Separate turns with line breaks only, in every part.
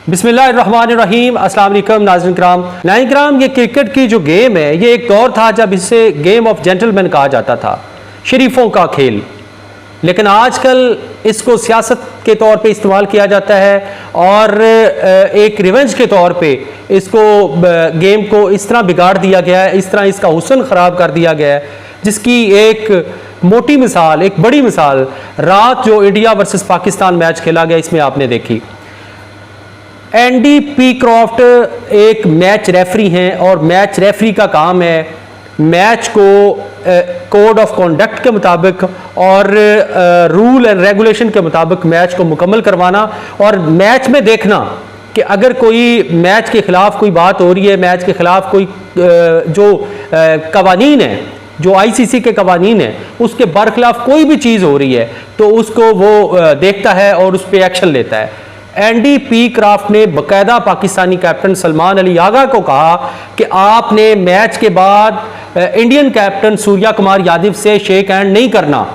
बिस्मिल्लाहिर्रहमानिर्रहीम, अस्सलाम वालेकुम नाज़रीन किराम। नाज़रीन किराम, ये क्रिकेट की जो गेम है, ये एक दौर था जब इसे गेम ऑफ जेंटलमैन कहा जाता था, शरीफों का खेल। लेकिन आजकल इसको सियासत के तौर पे इस्तेमाल किया जाता है और एक रिवेंज के तौर पे इसको गेम को इस तरह बिगाड़ दिया गया है, इस तरह इसका हुस्न ख़राब कर दिया गया है, जिसकी एक मोटी मिसाल, एक बड़ी मिसाल रात जो इंडिया वर्सेस पाकिस्तान मैच खेला गया, इसमें आपने देखी। एंडी पीक्रॉफ्ट एक मैच रेफरी हैं और मैच रेफरी का काम है मैच को कोड ऑफ कॉन्डक्ट के मुताबिक और रूल एंड रेगुलेशन के मुताबिक मैच को मुकम्मल करवाना और मैच में देखना कि अगर कोई मैच के खिलाफ कोई बात हो रही है, मैच के खिलाफ कोई जो कवानीन है, जो आईसीसी के कवानीन है, उसके बरखिलाफ कोई भी चीज़ हो रही है तो उसको वो देखता है और उस पर एक्शन लेता है। एंडी पीक्रॉफ्ट ने बाकायदा पाकिस्तानी कैप्टन सलमान अली आगा को कहा कि आपने मैच के बाद इंडियन कैप्टन सूर्या कुमार यादव से शेक हैंड नहीं करना।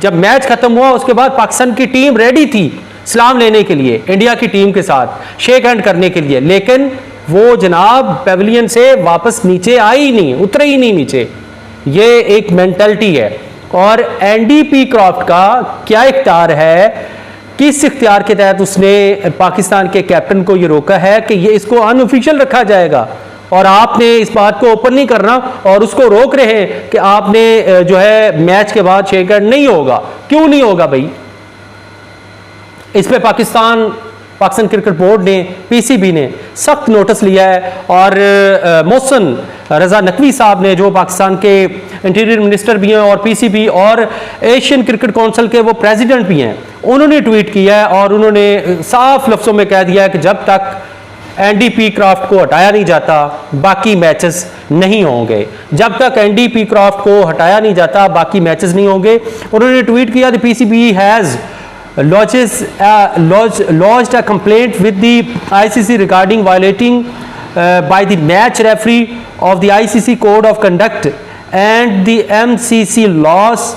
जब मैच खत्म हुआ उसके बाद पाकिस्तान की टीम रेडी थी सलाम लेने के लिए इंडिया की टीम के साथ, शेक हैंड करने के लिए, लेकिन वो जनाब पेविलियन से वापस नीचे आई ही नहीं, उतरे ही नहीं नीचे। ये एक मेंटालिटी है। और एंडी पीक्रॉफ्ट का क्या इख्तियार है, किस इख्तियार के तहत उसने पाकिस्तान के कैप्टन को ये रोका है कि ये इसको अनऑफिशियल रखा जाएगा और आपने इस बात को ओपन नहीं करना, और उसको रोक रहे हैं कि आपने जो है मैच के बाद शेक हैंड नहीं होगा। क्यों नहीं होगा भाई? इस पे पाकिस्तान क्रिकेट बोर्ड ने, पीसीबी ने सख्त नोटिस लिया है और मोहसिन रजा नकवी साहब ने, जो पाकिस्तान के इंटीरियर मिनिस्टर भी हैं और पीसीबी और एशियन क्रिकेट काउंसिल के वो प्रेसिडेंट भी हैं, उन्होंने ट्वीट किया है और उन्होंने साफ लफ्ज़ों में कह दिया है कि जब तक एंडी पीक्रॉफ्ट को हटाया नहीं जाता बाकी मैचेस नहीं होंगे। जब तक एंडी पीक्रॉफ्ट को हटाया नहीं जाता बाकी मैचेस नहीं होंगे। उन्होंने ट्वीट किया, the PCB has lodged a complaint with the ICC regarding violating by the match referee of the ICC code of conduct and the MCC laws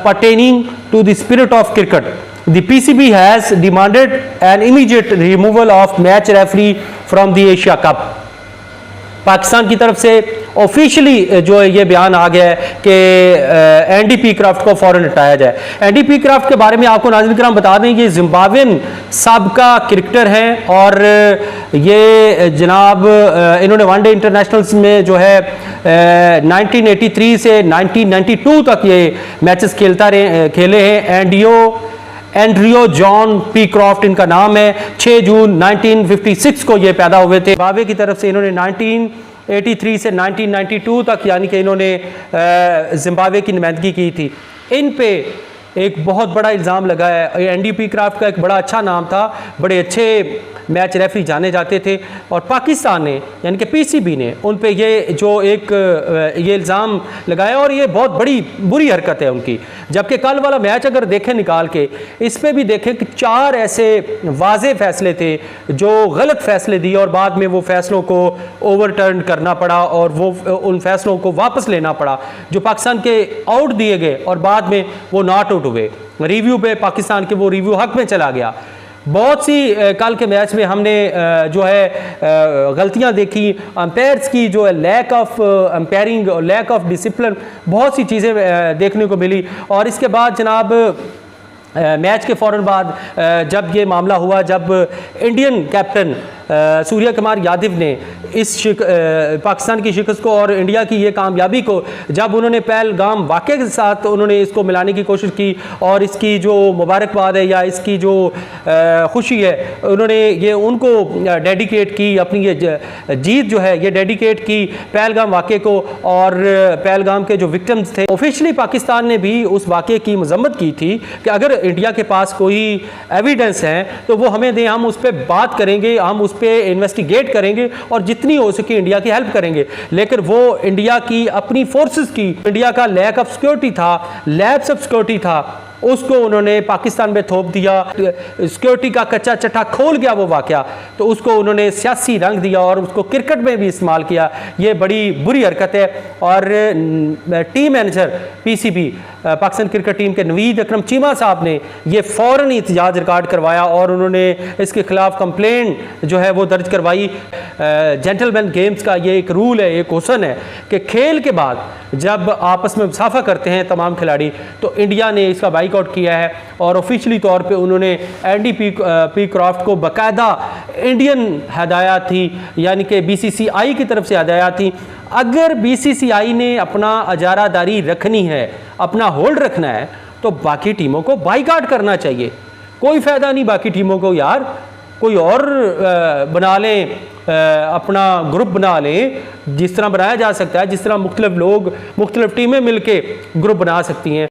pertaining to the spirit of cricket. The PCB has demanded an immediate removal of match referee from the Asia Cup. Pakistan की तरफ से officially जो है ये बयान आ गया है कि एंडी पीक्रॉफ्ट को फौरन हटाया जाए। एंडी पीक्रॉफ्ट के बारे में आपको नाज़रीन किराम बता दें, ये जिम्बाब्वेन साबिका क्रिकेटर हैं और ये जनाब इन्होंने वनडे इंटरनेशनल्स में जो है 1983 से 1992 तक ये मैचेस खेले हैं। एंड्रियो जॉन पीक्रॉफ्ट इनका नाम है। 6 जून 1956 को ये पैदा हुए थे। जिम्बाब्वे की तरफ से इन्होंने 1983 से 1992 तक यानी कि इन्होंने जिम्बाब्वे की नुमाइंदगी की थी। इन पे एक बहुत बड़ा इल्ज़ाम लगा है। एंडी पीक्रॉफ्ट का एक बड़ा अच्छा नाम था, बड़े अच्छे मैच रेफरी जाने जाते थे और पाकिस्तान ने यानी कि पीसीबी ने उन पे ये जो एक ये इल्ज़ाम लगाया और ये बहुत बड़ी बुरी हरकत है उनकी। जबकि कल वाला मैच अगर देखें निकाल के, इस पे भी देखें कि 4 ऐसे वाज़े फैसले थे जो गलत फैसले दिए और बाद में वो फैसलों को ओवरटर्न करना पड़ा और वो उन फैसलों को वापस लेना पड़ा जो पाकिस्तान के आउट दिए गए और बाद में वो नॉट आउट हुए। रिव्यू पे पाकिस्तान के वो रिव्यू हक में चला गया। बहुत सी कल के मैच में हमने जो है गलतियां देखी, अंपायर्स की जो है लैक ऑफ अंपायरिंग और लैक ऑफ डिसिप्लिन, बहुत सी चीज़ें देखने को मिली। और इसके बाद जनाब मैच के फ़ौरन बाद जब ये मामला हुआ, जब इंडियन कैप्टन सूर्या कुमार यादव ने इस पाकिस्तान की शिकस्त को और इंडिया की ये कामयाबी को, जब उन्होंने पहलगाम वाक़े के साथ उन्होंने इसको मिलाने की कोशिश की और इसकी जो मुबारकबाद है या इसकी जो खुशी है, उन्होंने ये उनको डेडिकेट की, अपनी ये जीत जो है ये डेडिकेट की पहलगाम वाक़े को और पहलगाम के जो विक्टिम्स थे। ऑफिशियली पाकिस्तान ने भी उस वाक़े की मजम्मत की थी कि अगर इंडिया के पास कोई एविडेंस है तो वो हमें दें, हम उस पर बात करेंगे, हम उस पे इन्वेस्टिगेट करेंगे और जितनी हो सके इंडिया की हेल्प करेंगे। लेकिन वो इंडिया की अपनी फोर्सेस की, इंडिया का लैक ऑफ सिक्योरिटी था, लैप्स ऑफ सिक्योरिटी था, उसको उन्होंने पाकिस्तान में थोप दिया। सिक्योरिटी का कच्चा चट्टा खोल गया वो वाकया। तो उसको उन्होंने सियासी रंग दिया और उसको क्रिकेट में भी इस्तेमाल किया। ये बड़ी बुरी हरकत है। और team manager PCB Pakistan cricket team के नवीद अकरम चीमा साहब ने ये फ़ौरन एहतजाज रिकॉर्ड करवाया और उन्होंने इसके खिलाफ कंप्लेन जो है वो दर्ज करवाई। जेंटलमैन गेम्स का ये एक रूल है, एक हुसन है कि खेल के बाद जब आपस में मुसाफा करते हैं तमाम खिलाड़ी, तो इंडिया ने इसका बाइकआउट किया है और ऑफिशियली तौर पे उन्होंने एंडी पी क्रॉफ्ट को बाकायदा इंडियन हदायत थी, यानी कि बीसीसीआई की तरफ से हदायत थी। अगर बीसीसीआई ने अपना अजारादारी रखनी है, अपना होल्ड रखना है, तो बाकी टीमों को बाइकआउट करना चाहिए। कोई फ़ायदा नहीं बाकी टीमों को, यार कोई और बना लें, अपना ग्रुप बना लें, जिस तरह बनाया जा सकता है, जिस तरह मुख्तलिफ लोग मुख्तलिफ टीमें मिलके ग्रुप बना सकती हैं।